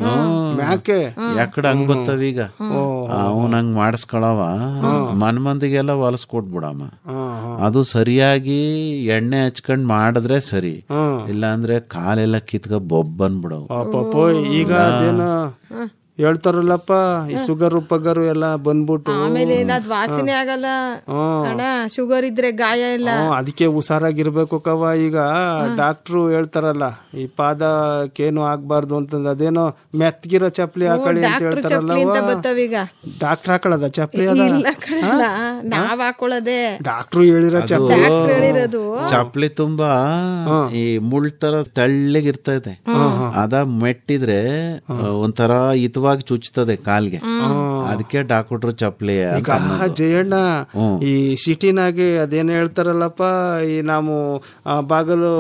ಮ್ಯಾಕೆ ಯಾಕಡೆ ಹಂಗ್ ಬರ್ತವ. ಈಗ ಅವನ್ ಹಂಗ್ ಮಾಡಿಸ್ಕೊಳವ, ಮಂದಿಗೆಲ್ಲ ಹೊಲಸ್ಕೊಟ್ಬಿಡಮ್ಮ. ಅದು ಸರಿಯಾಗಿ ಎಣ್ಣೆ ಹಚ್ಕೊಂಡ್ ಮಾಡಿದ್ರೆ ಸರಿ, ಇಲ್ಲ ಅಂದ್ರೆ ಕಾಲೆಲ್ಲ ಕಿತ್ಕ ಬೊಬ್ಬನ್ಬಿಡವು. ಈಗ ಅದೇನೋ ಹೇಳ್ತಾರಲ್ಲಪ್ಪ, ಈ ಶುಗರ್ ಪಗರು ಎಲ್ಲ ಬಂದ್ಬಿಟ್ಟು ಆಮೇಲೆ ವಾಸನೆ ಆಗಲ್ಲ, ಶುಗರ್ ಇದ್ರೆ ಗಾಯ ಇಲ್ಲ. ಅದಕ್ಕೆ ಹುಷಾರಾಗಿರ್ಬೇಕು ಕವ. ಈಗ ಡಾಕ್ಟ್ರು ಹೇಳ್ತಾರಲ್ಲ, ಈ ಪಾದಕ್ಕೇನು ಆಗ್ಬಾರ್ದು ಅಂತಂದ, ಅದೇನೋ ಮೆತ್ಗಿರೋ ಚಪ್ಲಿ ಹಾಕೊಳ್ಳಿ ಅಂತ ಹೇಳ್ತಾರಲ್ಲ. ಡಾಕ್ಟರ್ ಹಾಕೊಳ್ಳದ ಚಪ್ಲಿ ಅದ, ನಾವ್ ಹಾಕೊಳ್ಳೋದೆ. ಡಾಕ್ಟ್ರು ಹೇಳಿರೋ ಹೇಳಿರೋದು ಚಪ್ಲಿ ತುಂಬಾ ಈ ಮುಳ್ ತರ ತೆಳ್ಳಗಿರ್ತದೆ. ಅದ ಮೆಟ್ಟಿದ್ರೆ ಒಂಥರ ಹಿತವಾಗಿ ಚುಚ್ಚುತ್ತದೆ ಕಾಲ್ಗೆ. ಅದಕ್ಕೆ ಡಾಕ್ಟ್ರು ಚಪ್ಲಿ. ಈಗ ಜಯಣ್ಣ, ಈ ಸಿಟಿನಾಗೆ ಅದೇನ್ ಹೇಳ್ತಾರಲ್ಲಪ್ಪ, ಈ ನಾವು ಬಾಗಲು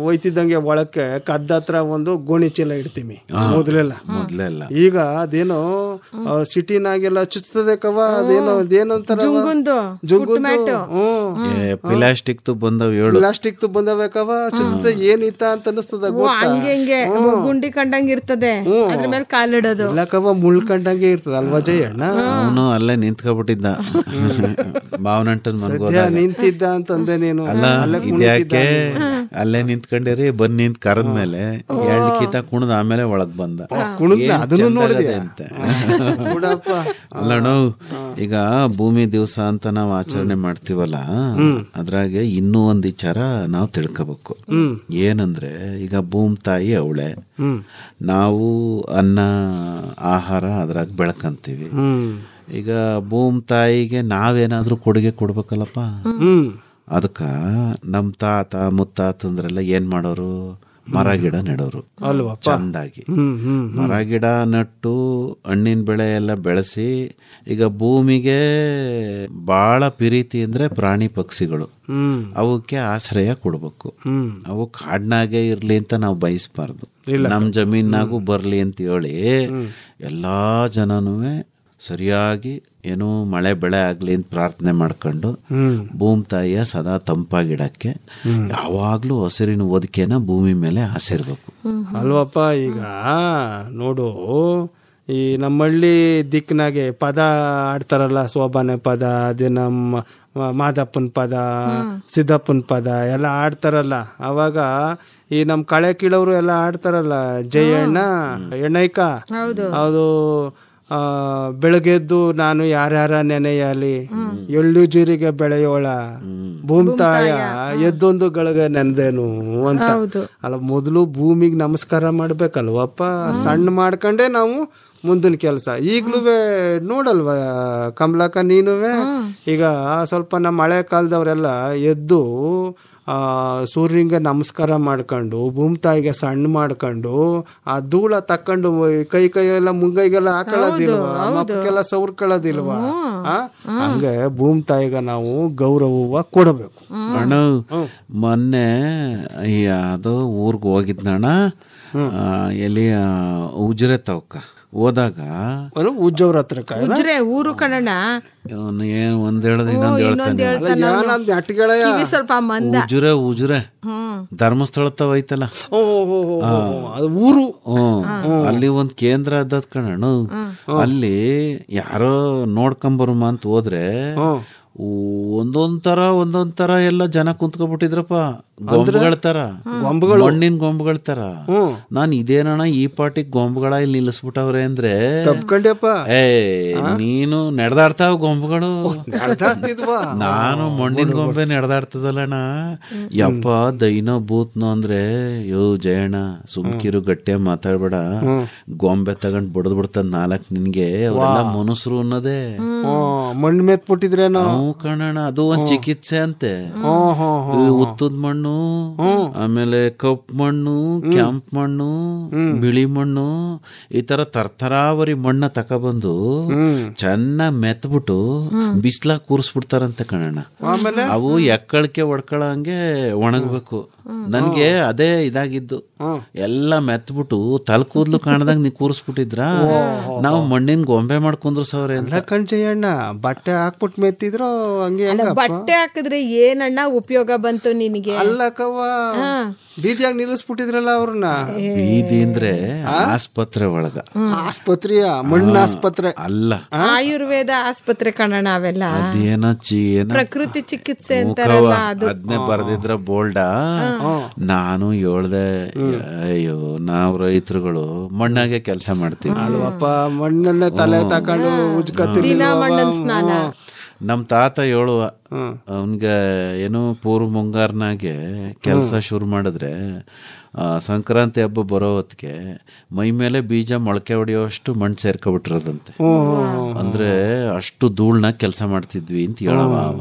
ಒಯ್ತಿದ್ದಂಗೆ ಒಳಕ್ಕೆ ಕದ್ದತ್ರ ಒಂದು ಗೋಣಿ ಚೀಲ ಇಡ್ತೀವಿ ಮೊದ್ಲೆಲ್ಲ. ಈಗ ಅದೇನೋ ಸಿಟಿನಾಗೆಲ್ಲ ಚುಚ್ಚುತ್ತದೆ ಕವ. ಅದೇನಂತಾರ ಪ್ಲಾಸ್ಟಿಕ್ ಬಂದವೆ ಕವ. ಚುಚ್ಚುತ್ತೆ ಏನಿತ್ತ ಅಂತ ಅನಿಸ್ತದ. ಗುಂಡಿ ಕಂಡಂಗ ಇರ್ತದೆ, ಅದ್ರ ಮೇಲೆ ಕಾಲಿಡೋದು. ಇಲ್ಲ ಕವ, ಮುಳ್ಕಂಡಂಗೆ ಇರ್ತದ ಅಲ್ವಾ ಜಯಣ್ಣ? ಅವನು ಅಲ್ಲೇ ನಿಂತ್ಕೊಬಿಟ್ಟಿದ್ದ, ಭಾವನಂಟನ್ ಮನ್ಗೋದ ನಿಂತಿದ್ದ ಅಂತಂದೆ ನೀನು. ಇದ್ಯಾಕೆ ಅಲ್ಲೇ ನಿಂತ್ಕೊಂಡಿರಿ, ಬಂದ್ ನಿಂತ್ ಕರೆದ ಮೇಲೆ 2 ಕೀತ ಕುಣದ ಆಮೇಲೆ ಒಳಗ್ ಬಂದ. ಅದನ್ನು ನೋಡಿದೆ ಅಂತ ಅಲ್ಲಣ್ಣ. ಈಗ ಭೂಮಿ ದಿವಸ ಅಂತ ನಾವು ಆಚರಣೆ ಮಾಡ್ತೀವಲ್ಲ, ಅದ್ರಾಗೆ ಇನ್ನೂ ಒಂದ್ ವಿಚಾರ ನಾವು ತಿಳ್ಕೋಬೇಕು. ಏನಂದ್ರೆ, ಈಗ ಭೂಮಿ ತಾಯಿ ಅವಳೆ, ನಾವು ಅನ್ನ ಆಹಾರ ಅದ್ರಾಗ ಬೆಳ್ಕಂತೀವಿ. ಈಗ ಭೂಮಿ ತಾಯಿಗೆ ನಾವೇನಾದ್ರೂ ಕೊಡುಗೆ ಕೊಡ್ಬೇಕಲ್ಲಪ್ಪ. ಅದಕ್ಕ ನಮ್ ತಾತ ಮುತ್ತಾತಂದ್ರೆಲ್ಲ ಏನ್ ಮಾಡೋರು, ಮರ ಗಿಡ ನೆಡೋರು ಅಲ್ವಾ ಚಂದಾಗಿ. ಮರ ಗಿಡ ನಟ್ಟು ಹಣ್ಣಿನ ಬೆಳೆ ಎಲ್ಲ ಬೆಳೆಸಿ, ಈಗ ಭೂಮಿಗೆ ಬಹಳ ಪ್ರೀತಿ ಅಂದ್ರೆ ಪ್ರಾಣಿ ಪಕ್ಷಿಗಳು, ಅವಕ್ಕೆ ಆಶ್ರಯ ಕೊಡ್ಬೇಕು. ಅವು ಕಾಡ್ನಾಗೆ ಇರ್ಲಿ ಅಂತ ನಾವು ಬಯಸ್ಬಾರ್ದು, ನಮ್ ಜಮೀನಾಗೂ ಬರ್ಲಿ ಅಂತ ಹೇಳಿ ಎಲ್ಲಾ ಜನನೂ ಸರಿಯಾಗಿ ಏನೋ ಮಳೆ ಬೆಳೆ ಆಗ್ಲಿ ಅಂತ ಪ್ರಾರ್ಥನೆ ಮಾಡ್ಕೊಂಡು ಭೂಮಿ ತಾಯಿಯ ಸದಾ ತಂಪಾಗಿಡಕ್ಕೆ ಯಾವಾಗ್ಲೂ ಹಸಿರಿನ ಒದಕೆನ ಭೂಮಿ ಮೇಲೆ ಹಾಸಿರ್ಬೇಕು ಅಲ್ವಪ್ಪ. ಈಗ ನೋಡು, ಈ ನಮ್ಮಳ್ಳಿ ದಿಕ್ಕಿನಾಗೆ ಪದ ಆಡ್ತಾರಲ್ಲ, ಸೋಬಾನೆ ಪದ, ಅದೇ ನಮ್ಮ ಮಾದಪ್ಪನ ಪದ, ಸಿದ್ದಪ್ಪನ ಪದ ಎಲ್ಲ ಆಡ್ತಾರಲ್ಲ. ಅವಾಗ ಈ ನಮ್ ಕಳೆ ಕೀಳವ್ರು ಎಲ್ಲ ಆಡ್ತಾರಲ್ಲ, ಜಯಣ್ಣ ಎಣ್ಣೈಕ, ಅದು ಬೆಳಗ್ಗೆದ್ದು ನಾನು ಯಾರ್ಯಾರ ನೆನೆಯಲಿ, ಎಳ್ಳು ಜೀರಿಗೆ ಬೆಳೆಯೋಳ ಭೂಮಿತಾಯ ಎದ್ದೊಂದು ಗಳಿಗೆ ನೆನೆದೇನು ಅಂತ. ಅಲ್ಲ, ಮೊದಲು ಭೂಮಿಗೆ ನಮಸ್ಕಾರ ಮಾಡ್ಬೇಕಲ್ವಪ್ಪ. ಸಣ್ಣ ಮಾಡ್ಕೊಂಡೆ ನಾವು ಮುಂದಿನ ಕೆಲಸ. ಈಗ್ಲೂ ನೋಡಲ್ವ ಕಮಲಕ್ಕ, ನೀನುವೆ ಈಗ ಸ್ವಲ್ಪ ನಮ್ಮ ಹಳೆ ಕಾಲದವರೆಲ್ಲ ಎದ್ದು ಸೂರ್ಯನಿಗೆ ನಮಸ್ಕಾರ ಮಾಡ್ಕೊಂಡು ಭೂಮಿ ತಾಯಿಗೆ ಸಣ್ಣ ಮಾಡ್ಕೊಂಡು ಆ ಧೂಳ ತಕೊಂಡು ಕೈಯೆಲ್ಲ ಮುಂಗೈಗೆಲ್ಲ ಹಾಕೊಳ್ಳೋದಿಲ್ವಾ, ಮಕ್ಕಕ್ಕೆಲ್ಲ ಸವರ್ಕೊಳ್ಳೋದಿಲ್ವಾ? ಹಂಗೆ ಭೂಮಿ ತಾಯಿಗೆ ನಾವು ಗೌರವ ಕೊಡಬೇಕು. ಅಣ್ಣ ಮೊನ್ನೆ ಅದು ಊರ್ಗ್ ಹೋಗಿದ್ನಣ್ಣ, ಎಲ್ಲಿ ಉಜ್ರೆ ತವಕ ಹೋದಾಗ ಉಜ್ಜವ್ರ ಹತ್ರ ಊರು ಕಣಣ್ಣ, ಏನ್ ಒಂದ್ ಹೇಳೋದು ಇನ್ನೊಂದ್ ಹೇಳ್ತಾನೆ. ಸ್ವಲ್ಪ ಮಂದ ಉಜ್ರೆ ಧರ್ಮಸ್ಥಳ ತವ ಐತಲ್ಲ ಊರು, ಅಲ್ಲಿ ಒಂದ್ ಕೇಂದ್ರ ಅದ ಕಣಣ್ಣ. ಅಲ್ಲಿ ಯಾರೋ ನೋಡ್ಕೊಂಬರುಮ ಅಂತ ಹೋದ್ರೆ ಒಂದೊಂದ್ ತರ ಎಲ್ಲ ಜನ ಕುಂತ್ಕೊಬಿಟ್ಟಿದ್ರಪ್ಪ, ಗೊಂಬುಗಳ ತರ, ಮಣ್ಣಿನ ಗೊಂಬುಗಳ ತರ. ನಾನ್ ಇದೇನಣ್ಣ ಈ ಪಾಟಿಗೆ ಗೊಂಬುಗಳ ಇಲ್ಲಿ ನಿಲ್ಲಿಸ್ಬಿಟ್ಟವ್ರೆ ಅಂದ್ರೆ ನೀನು ನಡೆದಾಡ್ತಾವ ಗೊಂಬುಗಳು, ನಾನು ಮಣ್ಣಿನ ಗೊಂಬೆ ನಡೆದಾಡ್ತದಲ್ಲಣ್ಣ. ಯಪ್ಪ ದೈನೋ ಭೂತ್ನೋ ಅಂದ್ರೆ ಯೋ ಜಯಣ್ಣ ಸುಮ್ಕಿರು ಗಟ್ಟಿಯಾಗಿ ಮಾತಾಡ್ಬೇಡ, ಗೊಂಬೆ ತಗೊಂಡ್ ಬಡದ್ ಬಿಡ್ತದ ನಾಲ್ಕ್ ನಿನ್ಗೆ. ಅವರೆಲ್ಲ ಮನುಷ್ಯರು ಅನ್ನೋದೇ ಮಣ್ಣು ಮೆತ್ಬಿಟ್ಟಿದ್ರೇನೋ ಕಣಣ್ಣ. ಅದು ಒಂದ್ ಚಿಕಿತ್ಸೆ ಅಂತೆ. ಉತ್ತದ ಮಣ್ಣು, ಆಮೇಲೆ ಕಪ್ಪು ಮಣ್ಣು, ಕೆಂಪು ಮಣ್ಣು, ಬಿಳಿ ಮಣ್ಣು, ಈ ತರ ತರ್ತರಾವರಿ ಮಣ್ಣ ತಕೊಬಂದು ಚೆನ್ನಾಗ್ ಮೆತ್ಬಿಟ್ಟು ಬಿಸ್ಲಾಗ್ ಕೂರಿಸ್ಬಿಡ್ತಾರಂತೆ ಕಣಣ್ಣ. ಅವು ಎಕ್ಕಳಕ್ಕೆ ಒಡ್ಕೊಳಂಗೆ ಒಣಗ್ಬೇಕು. ನನ್ಗೆ ಅದೇ ಇದಾಗಿದ್ದು, ಎಲ್ಲ ಮೆತ್ಬಿಟ್ಟು ತಲೆ ಕೂದ್ಲು ಕಾಣದಂಗ ನೀ ಕೂರಿಸ್ಬಿಟ್ಟಿದ್ರ ನಾವು ಮಣ್ಣಿನ ಗೊಂಬೆ ಮಾಡ್ಕೊಂಡ್ರು ಸವ್ರೆ ಅಂತ. ಕಣ್ಜಯ್ಯಣ್ಣ ಬಟ್ಟೆ ಹಾಕ್ಬಿಟ್ಟು ಮೆತ್ತಿದ್ರು ಹಂಗೆ. ಬಟ್ಟೆ ಹಾಕಿದ್ರೆ ಏನಣ್ಣ ಉಪಯೋಗ ಬಂತು ನಿನಗೆ? ಅಲ್ಲಕ್ಕವ್ವ ಬೀದಿಯಾಗ ನಿಲ್ಲಿಸ್ಬಿಟ್ಟಿದ್ರಲ್ಲ ಅವ್ರನ್ನ. ಬೀದಿ ಅಂದ್ರೆ ಆಸ್ಪತ್ರೆ ಒಳಗ. ಆಸ್ಪತ್ರೆಯ ಮಣ್ಣ ಆಸ್ಪತ್ರೆ ಅಲ್ಲ, ಆಯುರ್ವೇದ ಆಸ್ಪತ್ರೆ ಕಣಣ್ಣ ಅವೆಲ್ಲ. ಅದೇನೋ ಪ್ರಕೃತಿ ಚಿಕಿತ್ಸೆ ಅಂತಾರಲ್ಲ ಅದು. ಅದ್ನೇ ಬರ್ದಿದ್ರ ಬೋಲ್ಡ. ನಾನು ಹೇಳ್ದೆ ಅಯ್ಯೋ ನಾವ್ ರೈತರುಗಳು ಮಣ್ಣಾಗೆ ಕೆಲಸ ಮಾಡ್ತೀವಿ ಅಲ್ವಪ್ಪ, ಮಣ್ಣನ್ನೇ ತಲೆ ತಕೊಂಡು ಉಜ್ಕತ್ತೀವಿ. ನಮ್ ತಾತ ಹೇಳುವ, ಅವನ್ಗೆ ಏನು ಪೂರ್ವ ಮುಂಗಾರ್ನಾಗೆ ಕೆಲಸ ಶುರು ಮಾಡಿದ್ರೆ ಸಂಕ್ರಾಂತಿ ಹಬ್ಬ ಬರೋ ಹೊತ್ತಿಗೆ ಮೈ ಮೇಲೆ ಬೀಜ ಮೊಳಕೆ ಹೊಡೆಯೋಷ್ಟು ಮಣ್ಣು ಸೇರ್ಕೊಬಿಟ್ಟಿರೋದಂತೆ. ಅಂದ್ರೆ ಅಷ್ಟು ಧೂಳ್ನ ಕೆಲಸ ಮಾಡ್ತಿದ್ವಿ ಅಂತ ಹೇಳವ.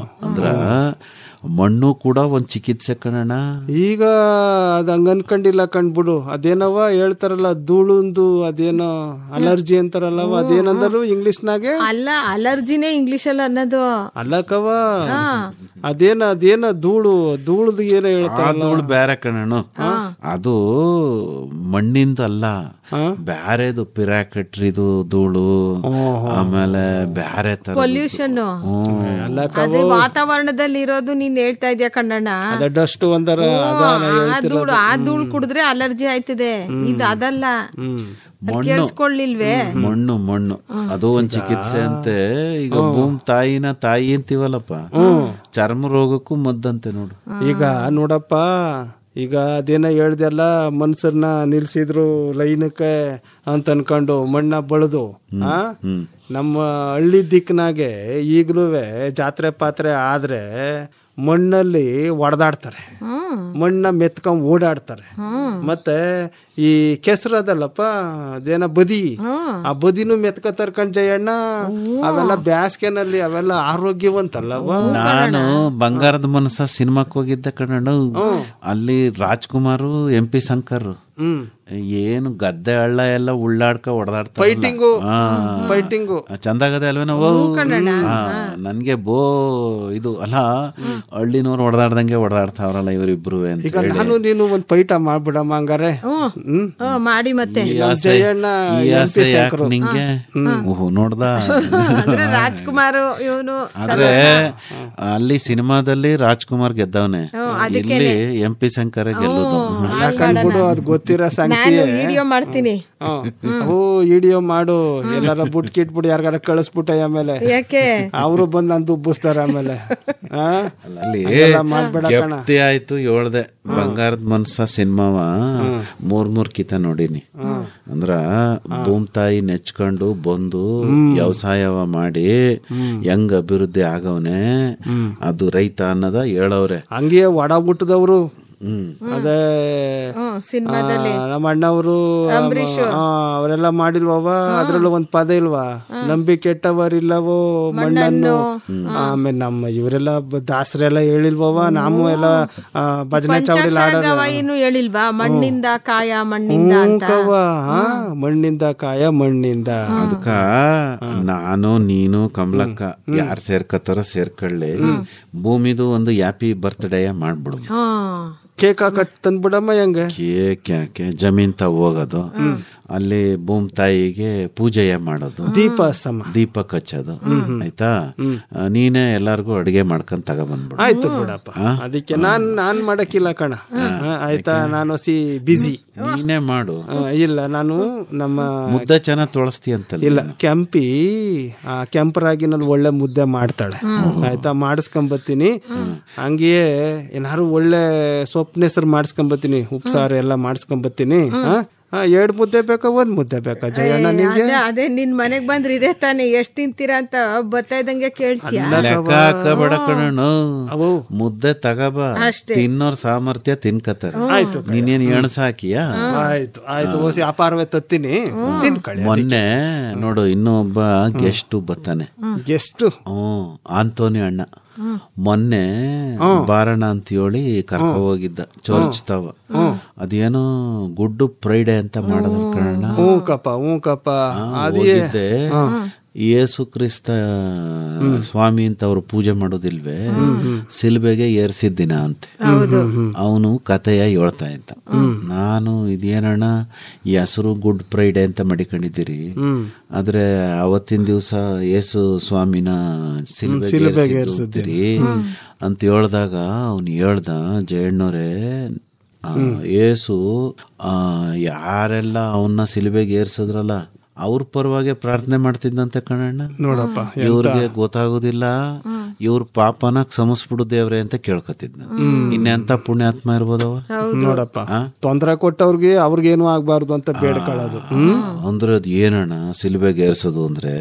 ಅಂದ್ರ ಮಣ್ಣು ಕೂಡ ಒಂದ್ ಚಿಕಿತ್ಸೆ ಕಣಣ್ಣ. ಈಗ ಅದ್ ಹಂಗ ಅನ್ಕೊಂಡಿಲ್ಲ ಕಂಡ್ಬಿಡು. ಅದೇನವ ಹೇಳ್ತಾರಲ್ಲ ಧೂಳುಂದು, ಅದೇನೋ ಅಲರ್ಜಿ ಅಂತಾರಲ್ಲವ, ಅದೇನಂದರು ಇಂಗ್ಲಿಷ್ನಾಗೆ? ಅಲ್ಲ, ಅಲರ್ಜಿನೇ ಇಂಗ್ಲಿಷ್ ಅಲ್ಲಿ ಅನ್ನೋದು ಅಲ್ಲಕವ. ಅದೇನ ಧೂಳುದು ಏನೋ ಹೇಳ್ತಾರ. ಧೂಳು ಬೇರೆ ಕಣಣ್ಣ, ಅದು ಮಣ್ಣಿಂದ ಅಲ್ಲ, ಬ್ಯಾರೆದು ಪಿರಾಕಟ್ರಿದು ಧೂಳು, ಆಮೇಲೆ ಬ್ಯಾರೆ ತರ ಪೊಲ್ಯೂಷನ್, ವಾತಾವರಣದಲ್ಲಿ ಇರೋದು. ನೀನ್ ಹೇಳ್ತಾ ಇದೀಯ ಕಣ್ಣಣ್ಣ, ಡಸ್ಟ್ ಒಂದರ ಧೂಳು. ಆ ಧೂಳು ಕುಡಿದ್ರೆ ಅಲರ್ಜಿ ಆಯ್ತದೆ, ಇದು ಅದಲ್ಲ. ಕೇಳಿಸ್ಕೊಳ್ಳಿಲ್ವೇ? ಮಣ್ಣು ಅದು ಒಂದ್ ಚಿಕಿತ್ಸೆ ಅಂತೆ. ಈಗ ಭೂಮಿ ತಾಯಿ ಅಂತೀವಲ್ಲಪ್ಪ, ಚರ್ಮ ರೋಗಕ್ಕೂ ಮದ್ದಂತೆ ನೋಡು. ಈಗ ನೋಡಪ್ಪ, ಈಗ ಅದೇನ ಹೇಳ್ದೆಲ್ಲ ಮನ್ಸರ್ನ ನಿಲ್ಸಿದ್ರು ಲೈನಕ್ಕೆ ಅಂತ ಅನ್ಕೊಂಡು ಮಣ್ಣ ಬಳದು ನಮ್ಮ ಹಳ್ಳಿ ದಿಕ್ಕಿನಾಗೆ ಈಗಲೂ ಜಾತ್ರೆ ಪಾತ್ರೆ ಆದ್ರೆ ಮಣ್ಣಲ್ಲಿ ಒಡೆದಾಡ್ತಾರೆ, ಮಣ್ಣ ಮೆತ್ಕೊಂಡ್ ಓಡಾಡ್ತಾರೆ. ಮತ್ತೆ ಈ ಕೆಸರದಲ್ಲಪ್ಪ ಅದೇನ ಬದಿ, ಆ ಬದಿನೂ ಮೆತ್ಕತಾರ ಕಣ್ಜಯ್ಯಣ್ಣ. ಅವೆಲ್ಲ ಬ್ಯಾಸ್ಗೆನಲ್ಲಿ ಅವೆಲ್ಲ ಆರೋಗ್ಯವಂತಲ್ಲವ. ನಾನು ಬಂಗಾರದ ಮನಸ್ಸ ಸಿನಿಮಾಕ್ ಹೋಗಿದ್ದೆ ಕಣ್ಣಣ್ಣ. ಅಲ್ಲಿ ರಾಜ್ಕುಮಾರ್, MP ಶಂಕರ್ ಏನು ಗದ್ದೆ ಹಳ್ಳ ಎಲ್ಲ ಉಳ್ಳಾಡ್ಕ ಹೊಡೆದಾಡ್ತಾರೆ. ಫೈಟಿಂಗು ಚಂದಾಗದೆ ಅಲ್ವೇ ನಾವು. ನನ್ಗೆ ಇದು ಅಲ್ಲ, ಹಳ್ಳಿನವ್ರು ಹೊಡೆದಾಡ್ದಂಗೆ ಹೊಡೆದಾಡ್ತಾವ್ರಲ್ಲ ಇವರಿಬ್ರು ಅಂತ. ಈಗ ನಾನು ನೀನು ಒಂದ್ ಫೈಟ ಮಾಡ್ಬಿಡಮ್ಮ ಹಂಗಾರೆ ಮಾಡಿ. ಮತ್ತೆ ನಿಂಗೆ ನೋಡ್ದ ರಾಜ್ಕುಮಾರ್ ಇವನು. ಆದ್ರೆ ಅಲ್ಲಿ ಸಿನಿಮಾದಲ್ಲಿ ರಾಜ್ಕುಮಾರ್ ಗೆದ್ದವನೆ, ಇಲ್ಲಿ MP ಶಂಕರ್ ಗೆಲ್ಲೋದು. ಅದ್ ಗೊತ್ತಿರೋ ಸಂಗತಿ. ವಿಡಿಯೋ ಮಾಡ್ತೀನಿ, ವಿಡಿಯೋ ಮಾಡು. ಎಲ್ಲಾರ ಬುಟ್ ಕಿಟ್ಬಿಟ್ಟು ಯಾರಿಗಾರ ಕಳಿಸ್ಬಿಟ್ಟೆ, ಆಮೇಲೆ ಯಾಕೆ ಅವರು ಬಂದ್ ನಂದು ಉಬ್ಬಿಸ್ತಾರ. ಆಮೇಲೆ ಅಲ್ಲಿ ಆಯ್ತು ಹೇಳ್ದೆ. ಬಂಗಾರದ ಮನ್ಸ ಸಿನಿಮಾವ 3 ಕಿತ ನೋಡಿನಿ. ಅಂದ್ರ ಭೂಮಿ ತಾಯಿ ನೆಚ್ಕೊಂಡು ಬಂದು ವ್ಯವಸಾಯವ ಮಾಡಿ ಹೆಂಗ್ ಅಭಿವೃದ್ಧಿ ಆಗವನೆ ಅದು ರೈತ ಅನ್ನೋದ ಹೇಳವ್ರೆ. ಹಂಗೆ ಒಡಬಿಟ್ಟದವ್ರು ಅದೇ ಸಿನಿಮಾದಲ್ಲಿ ನಮ್ಮ ಅಣ್ಣವರು ಅವರೆಲ್ಲ ಮಾಡಿಲ್ವವ, ಅದ್ರಲ್ಲೂ ಒಂದ್ ಪದ ಇಲ್ವಾ, ನಂಬಿ ಕೆಟ್ಟವರಿಲ್ಲವೋ ಮಣ್ಣನ್ನು. ಆಮೇಲೆ ನಮ್ಮ ಇವರೆಲ್ಲ ದಾಸರೆಲ್ಲ ಹೇಳಿಲ್ವವ, ನಾವು ಎಲ್ಲ ಭಜನೆ ಚಾವಡಿಲಿ ಇನ್ನು ಹೇಳಿಲ್ವಾ, ಮಣ್ಣಿಂದ ಕಾಯ ಮಣ್ಣಿಂದ ಮಣ್ಣಿಂದ ಕಾಯ ಮಣ್ಣಿಂದ. ಅದಕ್ಕ ನಾನು ನೀನು ಕಮಲಕ್ಕ ಯಾರು ಸೇರ್ಕತ್ತಾರ ಸೇರ್ಕೊಳ್ಳಿ, ಭೂಮಿದು ಒಂದು ಹ್ಯಾಪಿ ಬರ್ತ್ಡೇ ಮಾಡ್ಬಿಡು. ಕೇಕ್ ಕಟ್ ತಂದ್ಬಿಡಮ್ಮ. ಹೆಂಗೆ ಕೇಕ್ ಯಾಕೆ, ಜಮೀನ್ ತ ಹೋಗೋದು, ಅಲ್ಲಿ ಭೂಮಿ ತಾಯಿಗೆ ಪೂಜೆಯ ಮಾಡೋದು, ದೀಪ ಹಚ್ಚೋದು, ಆಯ್ತಾ? ನೀನೇ ಎಲ್ಲಾರ್ಗು ಅಡಿಗೆ ಮಾಡ್ಕೊಂಡ್ ತಗೊಬಂದ್ಬಿಡು. ಆಯ್ತು ಬಿಡಪ್ಪ, ಅದಕ್ಕೆ ನಾನ್ ಮಾಡಕ್ಕಿಲ್ಲ ಕಣ, ಆಯ್ತಾ? ನಾನು ಬಿಸಿ. ನೀನೇ ಮಾಡು. ಇಲ್ಲ, ನಾನು ನಮ್ಮ ಮುದ್ದೆ ಚೆನ್ನಾಗಿ ತೊಳಸ್ತಿ ಅಂತ ಇಲ್ಲ, ಕೆಂಪಿ ಕೆಂಪರಾಗಿನಲ್ಲಿ ಒಳ್ಳೆ ಮುದ್ದೆ ಮಾಡ್ತಾಳೆ, ಆಯ್ತಾ? ಮಾಡಿಸ್ಕೊಂಬತ್ತೀನಿ. ಹಂಗೆಯೇ ಏನಾರು ಒಳ್ಳೆ ಸೊಪ್ಪಿನ ಹೆಸರು ಮಾಡಿಸ್ಕೊಂಬತ್ತೀನಿ, ಉಪ್ಸಾರು ಎಲ್ಲ ಮಾಡಿಸ್ಕೊಂಬತ್ತೀನಿ. 2 ಮುದ್ದೆ ಬೇಕಾ 1 ಮುದ್ದೆ ಬೇಕಾ ಜಯಣ್ಣ ನಿಮ್ಗೆ? ಅದೇ ನಿನ್ ಮನೆಗ್ ಬಂದ್ರೆ ಇದೇ ತಾನೆ, ಎಷ್ಟ್ ತಿಂತೀರಾ ಅಂತ ಬರ್ತಾ ಇದ್ದಂಗೆ ಕೇಳ್ತೀಯ. ಲೆಕ್ಕ ಹಾಕಬೇಡ ಕಣ, ಮುದ್ದೆ ತಗಬ, ತಿನ್ನೋರ್ ಸಾಮರ್ಥ್ಯ ತಿನ್ಕತಾರ. ನೀನೇನ್ ಎಣಸಾಕಿಯಾ? ಆಯ್ತು ಆಯ್ತು, ಓಸಿ ಅಪಾರವೇ ತತ್ತೀನಿ, ತಿನ್ಕೊಳ್ಳಿ. ಮೊನ್ನೆ ನೋಡು ಇನ್ನೊಬ್ಬ ಗೆಸ್ಟ್ ಬರ್ತಾನೆ. ಗೆಸ್ಟ್? ಆಂತೋನಿ ಅಣ್ಣ ಮೊನ್ನೆ ಬಾರಣ ಅಂತ ಹೇಳಿ ಕರ್ಕ ಹೋಗಿದ್ದ ಚೋಲ್ಚ್ತಾವ. ಅದೇನೋ ಗುಡ್ ಫ್ರೈಡೆ ಅಂತ ಮಾಡಿದ್ರ ಕಣ. ಹೋಗಿದ್ದೆ. ಯೇಸು ಕ್ರಿಸ್ತ ಸ್ವಾಮಿ ಅಂತ ಅವ್ರು ಪೂಜೆ ಮಾಡೋದಿಲ್ವೇ, ಸಿಲ್ಬೆಗೆ ಏರ್ಸಿದ ದಿನ ಅಂತೆ. ಅವನು ಕಥೆಯ ಹೇಳ್ತಾ ಇದ್ದ. ನಾನು ಇದೇನಣ್ಣ ಈ ಹೆಸರು ಗುಡ್ ಫ್ರೈಡೆ ಅಂತ ಮಡಿಕೊಂಡಿದ್ದೀರಿ, ಆದ್ರೆ ಅವತ್ತಿನ ದಿವಸ ಯೇಸು ಸ್ವಾಮಿನ ಸಿಲ್ಬೆಗೆ ಏರ್ಸಿದ್ದೀರಿ ಅಂತ ಹೇಳ್ದಾಗ ಅವನು ಹೇಳ್ದ, ಜಯಣ್ಣವ್ರೆ, ಯೇಸು ಯಾರೆಲ್ಲ ಅವನ್ನ ಸಿಲ್ಬೆಗೆ ಏರ್ಸಿದ್ರಲ್ಲ ಅವ್ರ ಪರವಾಗಿ ಪ್ರಾರ್ಥನೆ ಮಾಡ್ತಿದ್ದಂತೆ ಕಣಣ್ಣ. ನೋಡಪ್ಪ, ಇವ್ರಿಗೆ ಗೊತ್ತಾಗೋದಿಲ್ಲ, ಇವ್ರ ಪಾಪನ ಕ್ಷಮಿಸ್ಬಿಡು ದೇವ್ರೆ ಅಂತ ಕೇಳ್ಕೊತಿದ್ನ. ಇನ್ನೆಂತ ಪುಣ್ಯಾತ್ಮ ಇರ್ಬೋದವ ನೋಡಪ್ಪ. ತೊಂದರೆ ಕೊಟ್ಟವ್ರಿಗೆ ಅವ್ರಿಗೇನು ಆಗ್ಬಾರ್ದು ಅಂತ ಬೇಡ್ಕೊಳ್ಳೋದು ಅಂದ್ರೆ ಅದ್ ಏನಣ್ಣ ಸಿಲ್ಬೆಗೆ ಏರ್ಸೋದು ಅಂದ್ರೆ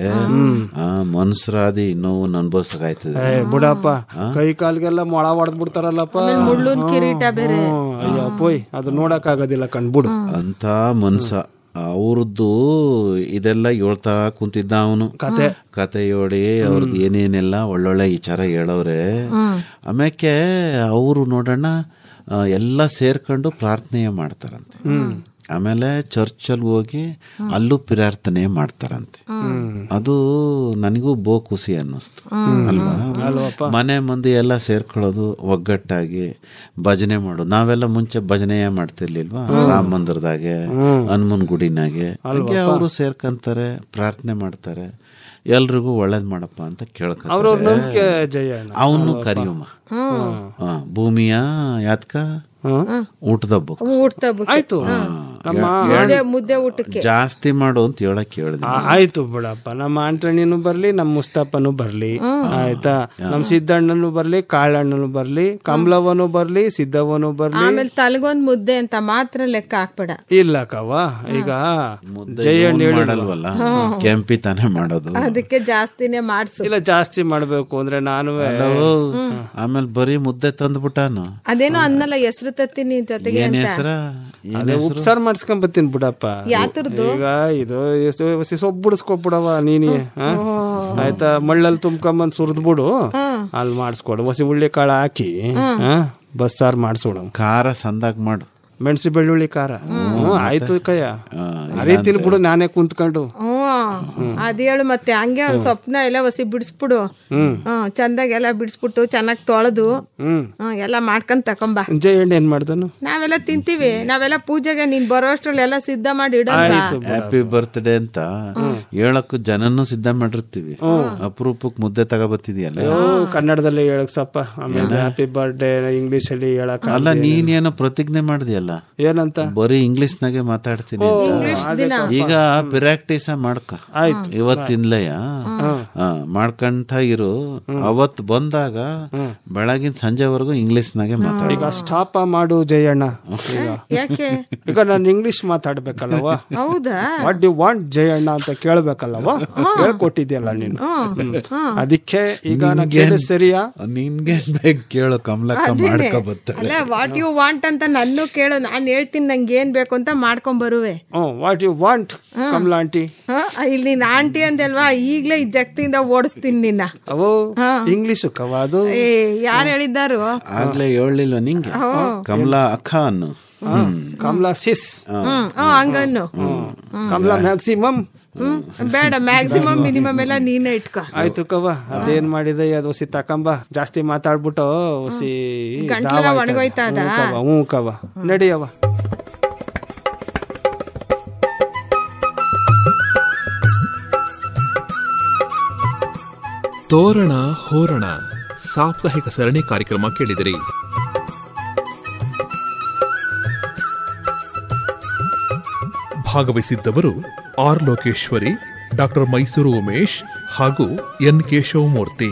ಮನ್ಸರಾದಿ ನೋವು ಅನ್ಭವಿಸಕಾಯ್ತದೆ. ಬಿಡಪ್ಪ, ಕೈ ಕಾಲ್ಗೆಲ್ಲ ಮೊಳ ಹೊಡೆದ್ ಬಿಡ್ತಾರಲ್ಲಪ್ಪ, ಮುಳ್ಳುನ್ ಕಿರೀಟ ಬೇರೆ. ಅಯ್ಯ ಪೋಯ್, ಅದು ನೋಡಕ್ ಆಗೋದಿಲ್ಲ ಕಣ್ಬಿಡು ಅಂತ ಮನ್ಸ. ಅವ್ರದ್ದು ಇದೆಲ್ಲ ಹೇಳ್ತಾ ಕುಂತಿದ್ದ ಅವನು, ಕತೆ ಹೇಳಿ ಅವ್ರದ್ದು ಏನೇನೆಲ್ಲ ಒಳ್ಳೊಳ್ಳೆ ವಿಚಾರ ಹೇಳವ್ರೆ. ಆಮ್ಯಾಕೆ ಅವರು ನೋಡೋಣ ಎಲ್ಲ ಸೇರ್ಕೊಂಡು ಪ್ರಾರ್ಥನೆ ಮಾಡ್ತಾರಂತೆ. ಆಮೇಲೆ ಚರ್ಚಲ್ಲಿ ಹೋಗಿ ಅಲ್ಲೂ ಪ್ರಾರ್ಥನೆ ಮಾಡ್ತಾರಂತೆ. ಅದು ನನಗೂ ಖುಷಿ ಅನ್ನಿಸ್ತು ಅಲ್ವಾ? ಮನೆ ಮಂದಿ ಎಲ್ಲ ಸೇರ್ಕೊಳ್ಳೋದು, ಒಗ್ಗಟ್ಟಾಗಿ ಭಜನೆ ಮಾಡೋದು. ನಾವೆಲ್ಲ ಮುಂಚೆ ಭಜನೆ ಮಾಡ್ತಿರ್ಲಿಲ್ವಾ, ರಾಮ ಮಂದಿರದಾಗೆ, ಹನುಮನ್ ಗುಡಿನಾಗೆ. ಹಾಗೆ ಅವರು ಸೇರ್ಕೊಂತಾರೆ, ಪ್ರಾರ್ಥನೆ ಮಾಡ್ತಾರೆ, ಎಲ್ರಿಗೂ ಒಳ್ಳೇದ್ ಮಾಡಪ್ಪ ಅಂತ ಕೇಳ್ಕೊಂತಾರೆ. ಅವನು ಕರಿಯಮ್ಮ ಭೂಮಿಯ ಯಾತ್ಕ ಊಟದ ಆಯ್ತು, ಮುದ್ದೆ ಊಟಕ್ಕೆ ಜಾಸ್ತಿ ಮಾಡು ಅಂತ ಹೇಳಕ್ ಹೇಳಿದೆ. ಆಯ್ತು ಬಿಡಪ್ಪ, ನಮ್ಮ ಆಂಟಣಿನೂ ಬರ್ಲಿ, ನಮ್ಮ ಮುಸ್ತಫನು ಬರ್ಲಿ, ಆಯ್ತಾ? ನಮ್ಮ ಸಿದ್ದಣ್ಣನು ಬರ್ಲಿ, ಕಾಳಣ್ಣನು ಬರ್ಲಿ, ಕಮಲವನು ಬರ್ಲಿ, ಸಿದ್ದವನು ಬರ್ಲಿ. ಆಮೇಲೆ ತಲೆಗೊಂದ್ ಮುದ್ದೆ ಅಂತ ಮಾತ್ರ ಲೆಕ್ಕ ಹಾಕ್ಬೇಡ. ಇಲ್ಲ ಕವ, ಈಗ ಜಯಣ್ಣ ಮಾಡಲ್ವಲ್ಲ, ಕೆಂಪಿ ತಾನೇ ಮಾಡೋದು, ಅದಕ್ಕೆ ಜಾಸ್ತಿನೇ ಮಾಡ್ಸು. ಇಲ್ಲ, ಜಾಸ್ತಿ ಮಾಡ್ಬೇಕು ಅಂದ್ರೆ ನಾನು ಆಮೇಲೆ ಬರೀ ಮುದ್ದೆ ತಂದ್ಬಿಟ್ಟಾನು. ಅದೇನೋ ಅನ್ನಲ್ಲ, ಹೆಸರು ತತ್ತೀನಿ ಜೊತೆಗೆ ಉಪ್ಸಾರು ಮಾಡಿಸ್ಕೊಂಬತ್ತೀನಿ ಬಿಡಪ್ಪ. ಈಗ ಇದು ಸೊಪ್ಪು ಬಿಡಿಸ್ಕೊಬಿಡವ ನೀನಿ, ಆಯ್ತಾ? ಮಳ್ಳಲ್ಲಿ ತುಂಬ್ಕೊಂಬಂದ್ ಸುರಿದ್ಬಿಡು, ಅಲ್ಲಿ ಮಾಡಿಸ್ಕೊಡು. ಹೊಸಿ ಹುಳ್ಳಿ ಕಾಳು ಹಾಕಿ ಬಸ್ಸಾರು ಮಾಡಿಸ್ಬಿಡು. ಖಾರ ಸಂದಾಗ ಮಾಡು, ಮೆಣಸಿ ಬೆಳ್ಳುಳ್ಳಿ ಖಾರ. ಆಯ್ತು ಕಯ್ಯ, ಅದೇ ತಿನ್ಬಿಡು ನಾನೇ ಕುಂತ್ಕೊಂಡು. ಅದ್ ಹೇಳು ಮತ್ತೆ. ಹಂಗೆ ಒಂದ್ ಸ್ವಪ್ನ ಎಲ್ಲ ಹೊಸಿ ಬಿಡಿಸ್ಬಿಡು, ಚಂದಾಗ ಎಲ್ಲ ಬಿಡಿಸ್ಬಿಟ್ಟು ಚೆನ್ನಾಗಿ ತೊಳೆದು ಎಲ್ಲ ಮಾಡ್ಕೊಂಡ್ ತಕೊಂಬ. ಜಯಣ್ಣ ಏನ್ ಮಾಡ್ದನು? ನಾವೆಲ್ಲ ತಿಂತೀವಿ, ನಾವೆಲ್ಲ ಪೂಜೆಗೆ ನೀನ್ ಬರೋ ಅಷ್ಟ್ರಲ್ಲಿ ಎಲ್ಲ ಸಿದ್ಧ ಮಾಡಿ ಇಡ. ಹ್ಯಾಪಿ ಬರ್ತ್ಡೇ ಅಂತ ಹೇಳಕ್ಕೂ ಜನನು ಸಿದ್ಧ ಮಾಡಿರ್ತೀವಿ. ಅಪರೂಪಕ್ಕೆ ಮುದ್ದೆ ತಗೋಬತ್ತಿದ್ಯಲ್ಲ, ಕನ್ನಡದಲ್ಲಿ ಹೇಳಕ್ ಸಪ್ಪ. ಆಮೇಲೆ ಹ್ಯಾಪಿ ಬರ್ತ್ಡೇ ಇಂಗ್ಲಿಷ್ ಅಲ್ಲಿ ಹೇಳಕ್ ಅಲ್ಲ. ನೀನೇನೋ ಪ್ರತಿಜ್ಞೆ ಮಾಡಿದ್ಯಲ್ಲ, ಏನಂತ? ಬರೀ ಇಂಗ್ಲಿಷ್ ನಾಗೆ ಮಾತಾಡ್ತೀನಿ. ಈಗ ಪ್ರಾಕ್ಟೀಸ್ ಮಾಡ್ಕ. ಆಯ್ತು, ಇವತ್ತಿನ್ಲಯ್ಯ ಮಾಡ್ಕೊಂತ ಇರು. ಅವತ್ತು ಬಂದಾಗ ಬೆಳಗಿನ ಸಂಜೆವರೆಗೂ ಇಂಗ್ಲಿಷ್ನಾಗೆ ಮಾತಾಡ. ಈಗ ಸ್ಟಾಪ ಮಾಡು ಜಯಣ್ಣ. ಯಾಕೆ? ಈಗ ನಾನು ಇಂಗ್ಲಿಷ್ ಮಾತಾಡ್ಬೇಕಲ್ಲವ. ಹೌದಾ? ವಾಟ್ ಡು ವಾಂಟ್ ಜಯಣ್ಣ ಅಂತ ಕೇಳ್ಬೇಕಲ್ಲವ. ಹೇಳ್ಕೊಟ್ಟಿದ್ಯಲ್ಲ ನೀನು. ಅದಕ್ಕೆ ಈಗ ನಾ ಕೇಳಿದ ಸರಿಯಾ? ನಿನ್ಗೆ ಬೇಗ ಕೇಳು, ಕಮಲಕ್ಕ ಮಾಡ್ಕೊಬತ್ತ. ಅಲ್ಲ, ವಾಟ್ ಯು ವಾಂಟ್ ಅಂತ ನನ್ನೂ ಕೇಳು, ನಾನು ಹೇಳ್ತೀನಿ ನಂಗೆ ಏನ್ ಬೇಕು ಅಂತ ಮಾಡ್ಕೊಂಡ್ ಬರುವೆ. What you want Kamala aunty? ಇಲ್ಲಿ ನೀನ್ ಆಂಟಿ ಅಂದಲ್ವಾ, ಈಗ್ಲೇ ಈ ಜಗತ್ತಿಂದ ಓಡಿಸ್ತೀನಿ ನಿನ್ನ. ಅವೋ ಇಂಗ್ಲಿಷ್ ಕವ ಅದು. ಯಾರು ಹೇಳಿದ್ದಾರು? ಆಗ್ಲೇ ಹೇಳಲಿಲ್ಲ ನಿಂಗೆ? ಕಮಲಾ ಅಕ್ಕ ಅನ್ನು. ಕಮಲಾ ಸಿಸ್. ಹಂಗನ್ನು. ಕಮಲಾ ಮ್ಯಾಕ್ಸಿಮಮ್ ಬೇಡ, ಮ್ಯಾಕ್ಸಿಮಮ್ ಮಿನಿಮಮ್ ಎಲ್ಲ ನೀನೇ ಇಟ್ಕೊ. ಆಯ್ತು ಕವ. ಅದೇನ್ ಮಾಡಿದೆ ಅದು ಹೊಸಿ ತಕಂಬ. ಜಾಸ್ತಿ ಮಾತಾಡ್ಬಿಟ್ಟು ಹೊಸಿ ಗಂಟ್ಲೆಲ್ಲ ಒಣಗೋಯ್ತಾ ಅದ? ಹ್ಞೂ ಕವ, ನಡಿಯವ. ತೋರಣ ಹೋರಣ ಸಾಪ್ತಾಹಿಕ ಸರಣಿ ಕಾರ್ಯಕ್ರಮ ಕೇಳಿದಿರಿ. ಭಾಗವಹಿಸಿದ್ದವರು ಆರ್ ಲೋಕೇಶ್ವರಿ, ಡಾಕ್ಟರ್ ಮೈಸೂರು ಉಮೇಶ್ ಹಾಗೂ ಎನ್ ಕೇಶವಮೂರ್ತಿ.